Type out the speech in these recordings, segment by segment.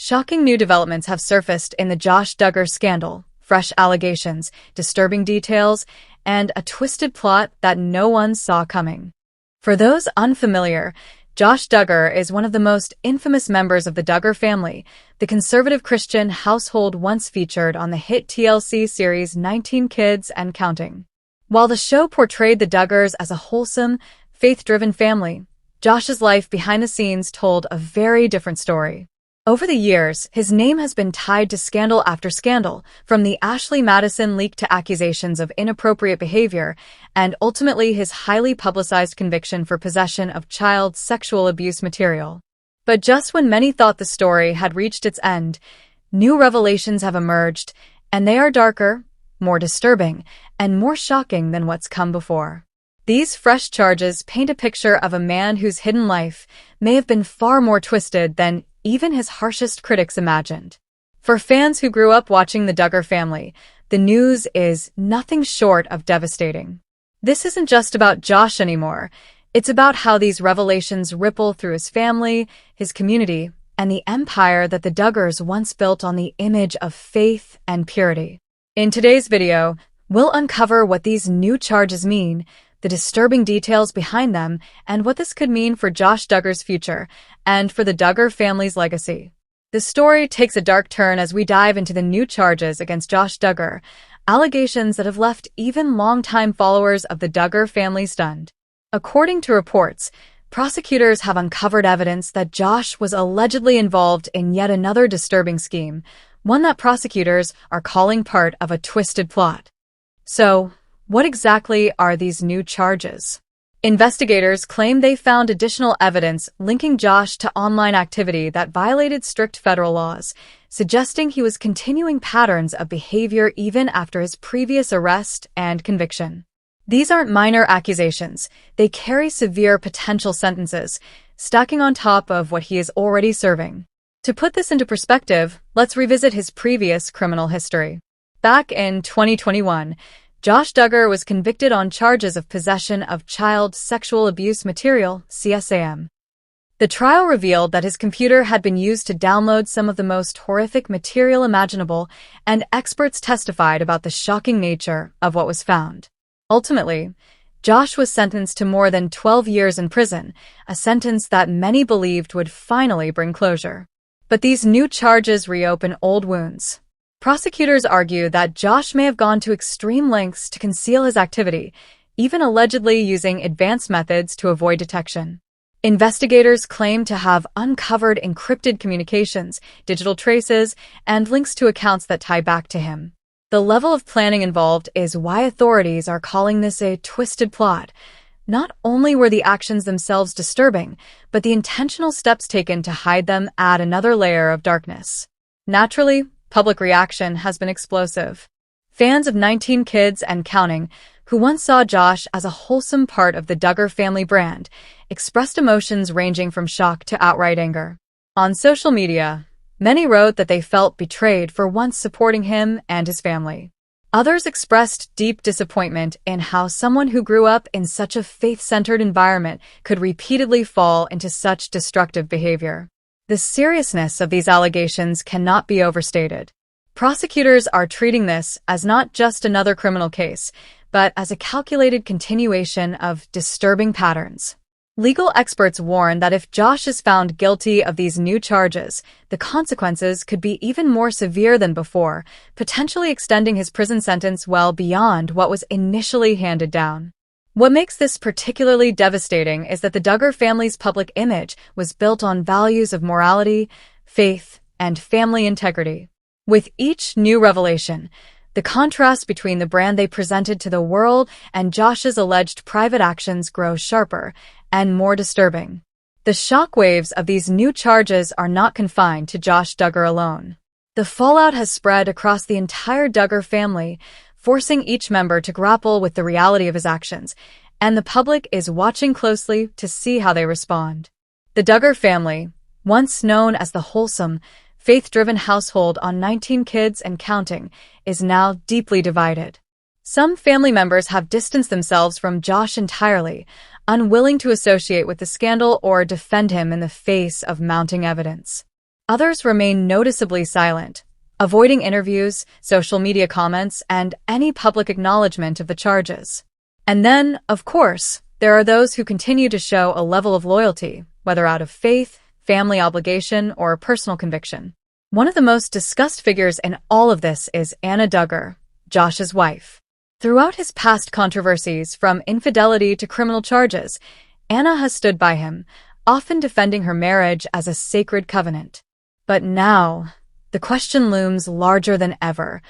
Shocking new developments have surfaced in the Josh Duggar scandal, fresh allegations, disturbing details, and a twisted plot that no one saw coming. For those unfamiliar, Josh Duggar is one of the most infamous members of the Duggar family, the conservative Christian household once featured on the hit TLC series 19 Kids and Counting. While the show portrayed the Duggars as a wholesome, faith-driven family, Josh's life behind the scenes told a very different story. Over the years, his name has been tied to scandal after scandal, from the Ashley Madison leak to accusations of inappropriate behavior, and ultimately his highly publicized conviction for possession of child sexual abuse material. But just when many thought the story had reached its end, new revelations have emerged, and they are darker, more disturbing, and more shocking than what's come before. These fresh charges paint a picture of a man whose hidden life may have been far more twisted than even his harshest critics imagined. For fans who grew up watching the Duggar family, the news is nothing short of devastating. This isn't just about Josh anymore. It's about how these revelations ripple through his family, his community, and the empire that the Duggars once built on the image of faith and purity. In today's video, we'll uncover what these new charges mean, the disturbing details behind them, and what this could mean for Josh Duggar's future and for the Duggar family's legacy. The story takes a dark turn as we dive into the new charges against Josh Duggar, allegations that have left even longtime followers of the Duggar family stunned. According to reports, prosecutors have uncovered evidence that Josh was allegedly involved in yet another disturbing scheme, one that prosecutors are calling part of a twisted plot. So, what exactly are these new charges? Investigators claim they found additional evidence linking Josh to online activity that violated strict federal laws, suggesting he was continuing patterns of behavior even after his previous arrest and conviction. These aren't minor accusations. They carry severe potential sentences, stacking on top of what he is already serving. To put this into perspective, let's revisit his previous criminal history. Back in 2021, Josh Duggar was convicted on charges of possession of child sexual abuse material, CSAM. The trial revealed that his computer had been used to download some of the most horrific material imaginable, and experts testified about the shocking nature of what was found. Ultimately, Josh was sentenced to more than 12 years in prison, a sentence that many believed would finally bring closure. But these new charges reopen old wounds. Prosecutors argue that Josh may have gone to extreme lengths to conceal his activity, even allegedly using advanced methods to avoid detection. Investigators claim to have uncovered encrypted communications, digital traces, and links to accounts that tie back to him. The level of planning involved is why authorities are calling this a twisted plot. Not only were the actions themselves disturbing, but the intentional steps taken to hide them add another layer of darkness. Naturally, public reaction has been explosive. Fans of 19 Kids and Counting, who once saw Josh as a wholesome part of the Duggar family brand, expressed emotions ranging from shock to outright anger. On social media, many wrote that they felt betrayed for once supporting him and his family. Others expressed deep disappointment in how someone who grew up in such a faith-centered environment could repeatedly fall into such destructive behavior. The seriousness of these allegations cannot be overstated. Prosecutors are treating this as not just another criminal case, but as a calculated continuation of disturbing patterns. Legal experts warn that if Josh is found guilty of these new charges, the consequences could be even more severe than before, potentially extending his prison sentence well beyond what was initially handed down. What makes this particularly devastating is that the Duggar family's public image was built on values of morality, faith, and family integrity. With each new revelation, the contrast between the brand they presented to the world and Josh's alleged private actions grows sharper and more disturbing. The shockwaves of these new charges are not confined to Josh Duggar alone. The fallout has spread across the entire Duggar family, forcing each member to grapple with the reality of his actions, and the public is watching closely to see how they respond. The Duggar family, once known as the wholesome, faith-driven household on 19 Kids and Counting, is now deeply divided. Some family members have distanced themselves from Josh entirely, unwilling to associate with the scandal or defend him in the face of mounting evidence. Others remain noticeably silent, avoiding interviews, social media comments, and any public acknowledgement of the charges. And then, of course, there are those who continue to show a level of loyalty, whether out of faith, family obligation, or personal conviction. One of the most discussed figures in all of this is Anna Duggar, Josh's wife. Throughout his past controversies, from infidelity to criminal charges, Anna has stood by him, often defending her marriage as a sacred covenant. But now, the question looms larger than ever.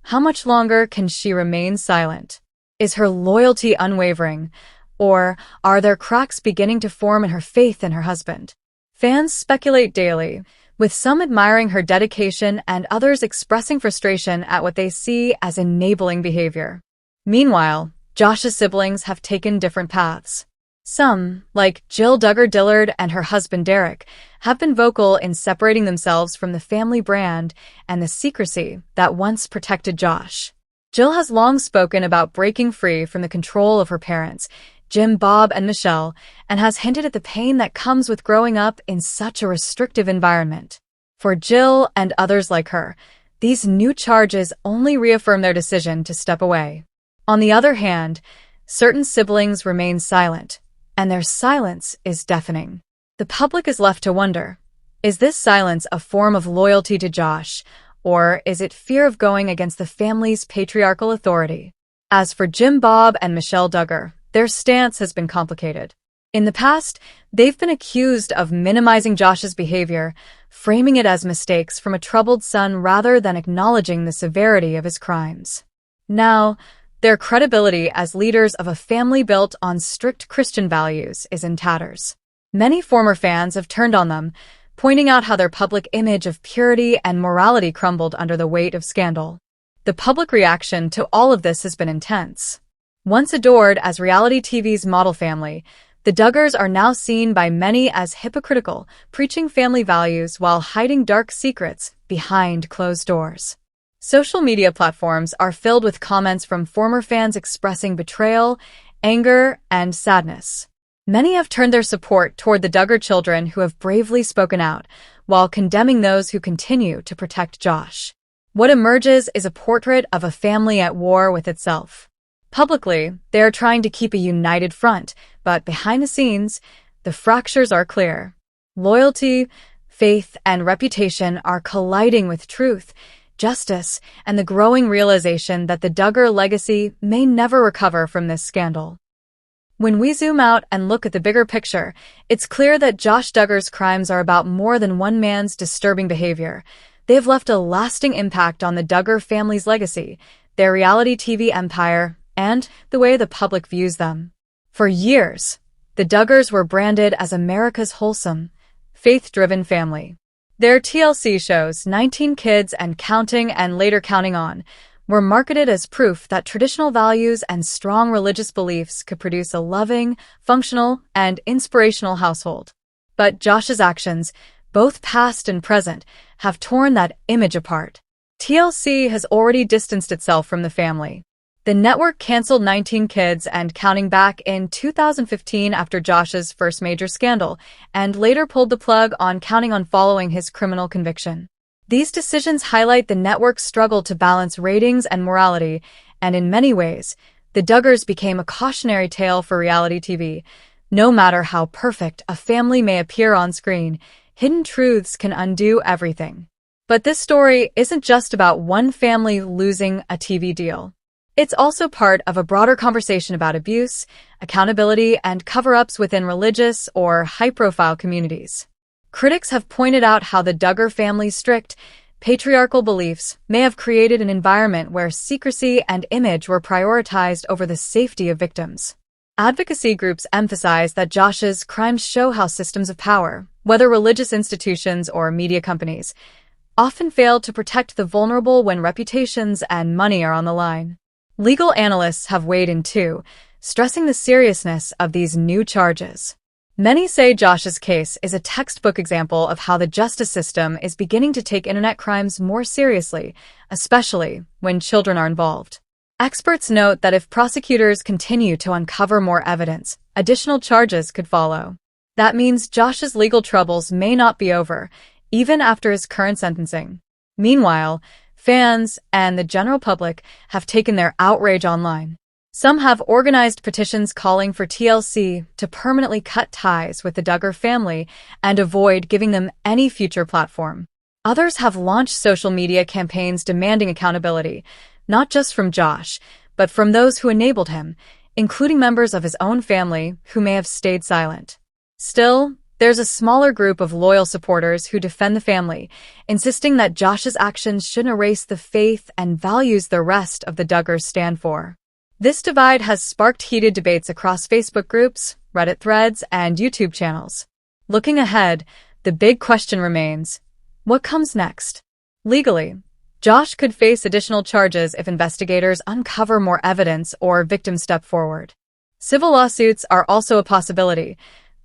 How much longer can she remain silent? Is her loyalty unwavering, or are there cracks beginning to form in her faith in her husband? Fans speculate daily, with some admiring her dedication and others expressing frustration at what they see as enabling behavior. Meanwhile, Josh's siblings have taken different paths. Some, like Jill Duggar and her husband Derek, have been vocal in separating themselves from the family brand and the secrecy that once protected Josh. Jill has long spoken about breaking free from the control of her parents, Jim, Bob, and Michelle, and has hinted at the pain that comes with growing up in such a restrictive environment. For Jill and others like her, these new charges only reaffirm their decision to step away. On the other hand, certain siblings remain silent, and their silence is deafening. The public is left to wonder, is this silence a form of loyalty to Josh, or is it fear of going against the family's patriarchal authority? As for Jim, Bob, and Michelle Duggar, their stance has been complicated. In the past, they've been accused of minimizing Josh's behavior, framing it as mistakes from a troubled son rather than acknowledging the severity of his crimes. Now, their credibility as leaders of a family built on strict Christian values is in tatters. Many former fans have turned on them, pointing out how their public image of purity and morality crumbled under the weight of scandal. The public reaction to all of this has been intense. Once adored as reality TV's model family, the Duggars are now seen by many as hypocritical, preaching family values while hiding dark secrets behind closed doors. Social media platforms are filled with comments from former fans expressing betrayal, anger, and sadness. Many have turned their support toward the Duggar children who have bravely spoken out, while condemning those who continue to protect Josh. What emerges is a portrait of a family at war with itself. Publicly, they are trying to keep a united front, but behind the scenes, the fractures are clear. Loyalty, faith, and reputation are colliding with truth, justice, and the growing realization that the Duggar legacy may never recover from this scandal. When we zoom out and look at the bigger picture, it's clear that Josh Duggar's crimes are about more than one man's disturbing behavior. They have left a lasting impact on the Duggar family's legacy, their reality TV empire, and the way the public views them. For years, the Duggars were branded as America's wholesome, faith-driven family. Their TLC shows, 19 Kids and Counting and Later Counting On, were marketed as proof that traditional values and strong religious beliefs could produce a loving, functional, and inspirational household. But Josh's actions, both past and present, have torn that image apart. TLC has already distanced itself from the family. The network canceled 19 Kids and Counting back in 2015 after Josh's first major scandal, and later pulled the plug on Counting On following his criminal conviction. These decisions highlight the network's struggle to balance ratings and morality, and in many ways, the Duggars became a cautionary tale for reality TV. No matter how perfect a family may appear on screen, hidden truths can undo everything. But this story isn't just about one family losing a TV deal. It's also part of a broader conversation about abuse, accountability, and cover-ups within religious or high-profile communities. Critics have pointed out how the Duggar family's strict, patriarchal beliefs may have created an environment where secrecy and image were prioritized over the safety of victims. Advocacy groups emphasize that Josh's crimes show how systems of power, whether religious institutions or media companies, often fail to protect the vulnerable when reputations and money are on the line. Legal analysts have weighed in too, stressing the seriousness of these new charges. Many say Josh's case is a textbook example of how the justice system is beginning to take internet crimes more seriously, especially when children are involved. Experts note that if prosecutors continue to uncover more evidence, additional charges could follow. That means Josh's legal troubles may not be over. even after his current sentencing. Meanwhile, fans and the general public have taken their outrage online. Some have organized petitions calling for TLC to permanently cut ties with the Duggar family and avoid giving them any future platform. Others have launched social media campaigns demanding accountability, not just from Josh, but from those who enabled him, including members of his own family who may have stayed silent. Still, there's a smaller group of loyal supporters who defend the family, insisting that Josh's actions shouldn't erase the faith and values the rest of the Duggars stand for. This divide has sparked heated debates across Facebook groups, Reddit threads, and YouTube channels. Looking ahead, the big question remains, what comes next? Legally, Josh could face additional charges if investigators uncover more evidence or victims step forward. Civil lawsuits are also a possibility,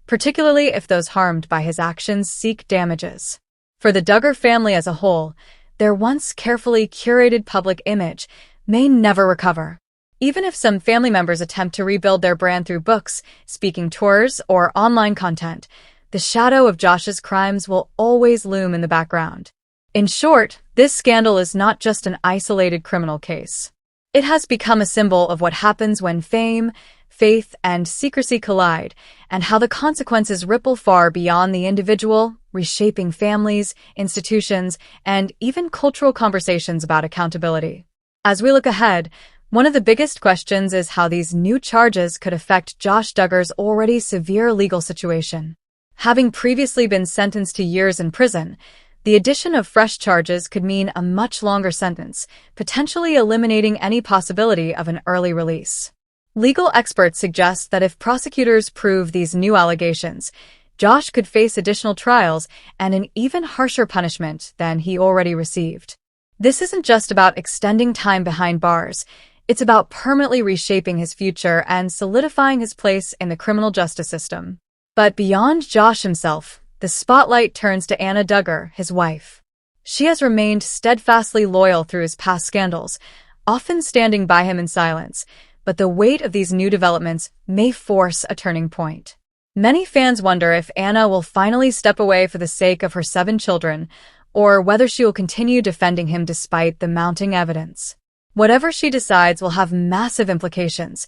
particularly if those harmed by his actions seek damages. For the Duggar family as a whole, their once carefully curated public image may never recover. Even if some family members attempt to rebuild their brand through books, speaking tours, or online content, the shadow of Josh's crimes will always loom in the background. In short, this scandal is not just an isolated criminal case. It has become a symbol of what happens when fame, faith, and secrecy collide, and how the consequences ripple far beyond the individual, reshaping families, institutions, and even cultural conversations about accountability. As we look ahead, one of the biggest questions is how these new charges could affect Josh Duggar's already severe legal situation. Having previously been sentenced to years in prison, the addition of fresh charges could mean a much longer sentence, potentially eliminating any possibility of an early release. Legal experts suggest that if prosecutors prove these new allegations, Josh could face additional trials and an even harsher punishment than he already received. This isn't just about extending time behind bars. It's about permanently reshaping his future and solidifying his place in the criminal justice system. But beyond Josh himself, the spotlight turns to Anna Duggar, his wife. She has remained steadfastly loyal through his past scandals, often standing by him in silence, but the weight of these new developments may force a turning point. Many fans wonder if Anna will finally step away for the sake of her 7 children, or whether she will continue defending him despite the mounting evidence. Whatever she decides will have massive implications,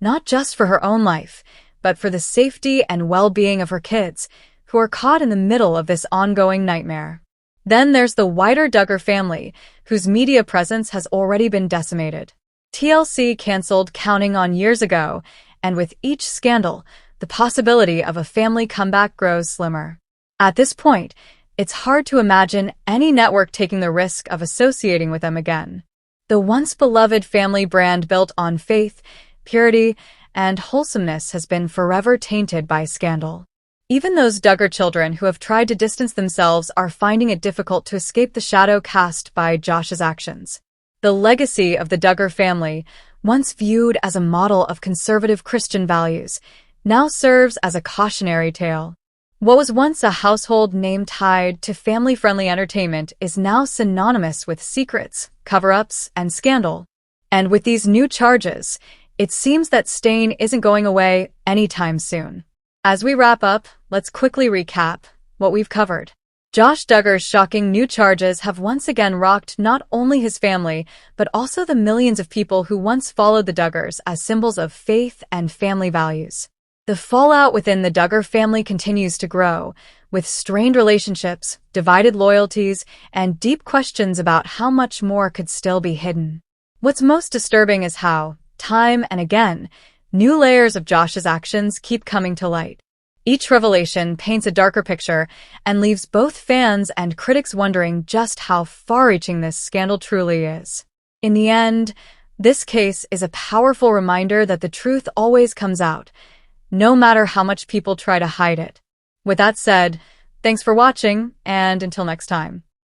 not just for her own life, but for the safety and well-being of her kids, who are caught in the middle of this ongoing nightmare. Then there's the wider Duggar family, whose media presence has already been decimated. TLC canceled Counting On years ago, and with each scandal, the possibility of a family comeback grows slimmer. At this point, it's hard to imagine any network taking the risk of associating with them again. The once beloved family brand built on faith, purity, and wholesomeness has been forever tainted by scandal. Even those Duggar children who have tried to distance themselves are finding it difficult to escape the shadow cast by Josh's actions. The legacy of the Duggar family, once viewed as a model of conservative Christian values, now serves as a cautionary tale. What was once a household name tied to family-friendly entertainment is now synonymous with secrets, cover-ups, and scandal. And with these new charges, it seems that stain isn't going away anytime soon. As we wrap up, let's quickly recap what we've covered. Josh Duggar's shocking new charges have once again rocked not only his family, but also the millions of people who once followed the Duggars as symbols of faith and family values. The fallout within the Duggar family continues to grow, with strained relationships, divided loyalties, and deep questions about how much more could still be hidden. What's most disturbing is how, time and again, new layers of Josh's actions keep coming to light. Each revelation paints a darker picture and leaves both fans and critics wondering just how far-reaching this scandal truly is. In the end, this case is a powerful reminder that the truth always comes out, no matter how much people try to hide it. With that said, thanks for watching, and until next time.